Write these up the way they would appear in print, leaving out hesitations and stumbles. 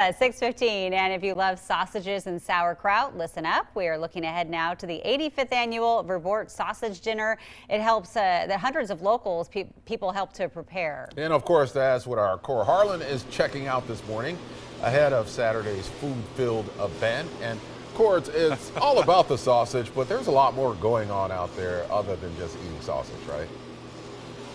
6:15, and if you love sausages and sauerkraut, listen up. We are looking ahead now to the 85th annual Verboort sausage dinner. It helps that hundreds of locals people help to prepare. And of course, that's what our Cora Harlan is checking out this morning ahead of Saturday's food-filled event. And Cora, it's all about the sausage, but there's a lot more going on out there other than just eating sausage, right?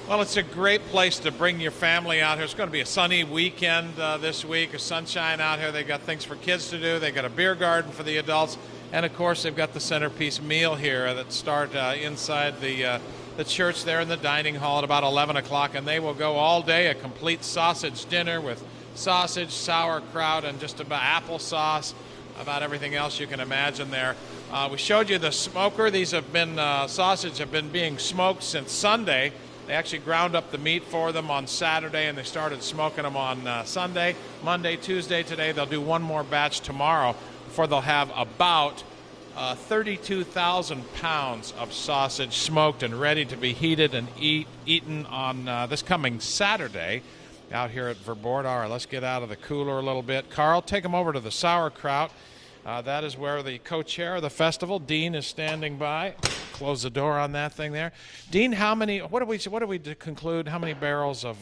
Well, it's a great place to bring your family out here. It's going to be a sunny weekend this week, a sunshine out here. They've got things for kids to do. They've got a beer garden for the adults. And, of course, they've got the centerpiece meal here that start inside the church there in the dining hall at about 11 o'clock. And they will go all day, a complete sausage dinner with sausage, sauerkraut, and just about applesauce, about everything else you can imagine there. We showed you the smoker. These have been sausage have been being smoked since Sunday. They actually ground up the meat for them on Saturday, and they started smoking them on Sunday, Monday, Tuesday. Today they'll do one more batch tomorrow before they'll have about 32,000 pounds of sausage smoked and ready to be heated and eaten on this coming Saturday out here at Verboort. All right, let's get out of the cooler a little bit. Carl, take them over to the sauerkraut. That is where the co-chair of the festival, Dean, is standing by. Close the door on that thing there. Dean, what do we conclude? How many barrels of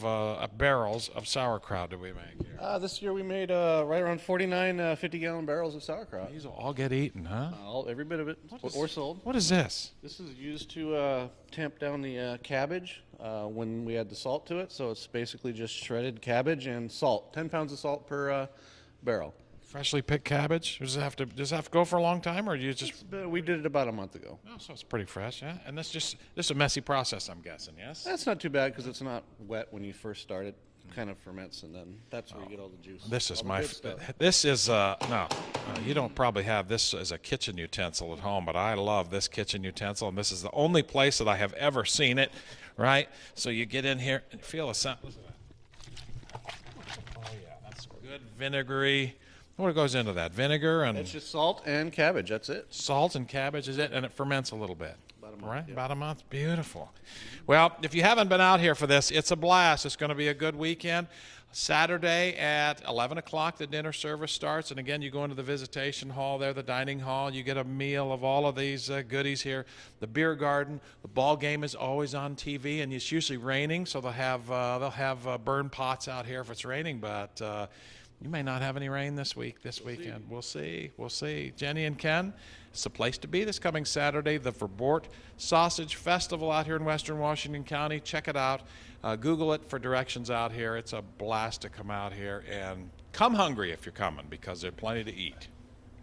sauerkraut did we make here? This year we made right around 49 50-gallon barrels of sauerkraut. These will all get eaten, huh? Every bit of it, or sold. What is this? This is used to tamp down the cabbage when we add the salt to it. So it's basically just shredded cabbage and salt. 10 pounds of salt per barrel. Freshly picked cabbage? Does it have to go for a long time, or do you just? We did it about a month ago. Oh, so it's pretty fresh, yeah. And this is a messy process, I'm guessing, yes. That's not too bad because it's not wet when you first start it. Kind of ferments, and then that's where you get all the juice. This is no. You don't probably have this as a kitchen utensil at home, but I love this kitchen utensil, and this is the only place that I have ever seen it. Right? So you get in here and feel a sound. Listen to that. Oh yeah, that's good vinegary. What goes into that? Vinegar and... It's just salt and cabbage. That's it. Salt and cabbage is it, and it ferments a little bit. About a month, right? Yeah. About a month. Beautiful. Well, if you haven't been out here for this, it's a blast. It's going to be a good weekend. Saturday at 11 o'clock, the dinner service starts. And again, you go into the visitation hall there, the dining hall. You get a meal of all of these goodies here. The beer garden. The ball game is always on TV, and it's usually raining, so they'll have burn pots out here if it's raining. But... you may not have any rain this weekend. We'll see. Jenny and Ken, it's the place to be this coming Saturday, the Verboort Sausage Festival out here in Western Washington County. Check it out. Google it for directions out here. It's a blast to come out here, and come hungry if you're coming, because there's plenty to eat.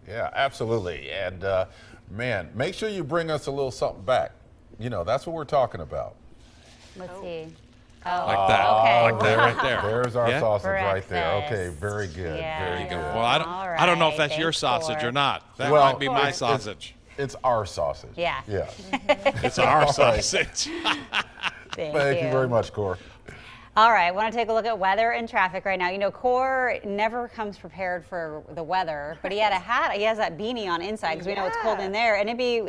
Yeah, absolutely. And man, make sure you bring us a little something back. You know, that's what we're talking about. Let's see. Like that. Okay. Like that right there. There's our sausage right Breakfast. there. Okay, very good. Yeah, very good. Well, I don't know if that's your sausage or not. That Well, might be my sausage. It's our sausage. Yeah. Yeah. It's our sausage. Thank you very much, Cora. All right, I want to take a look at weather and traffic right now. You know, Cora never comes prepared for the weather, but he had a hat. He has that beanie on inside because we know it's cold in there, and it'd be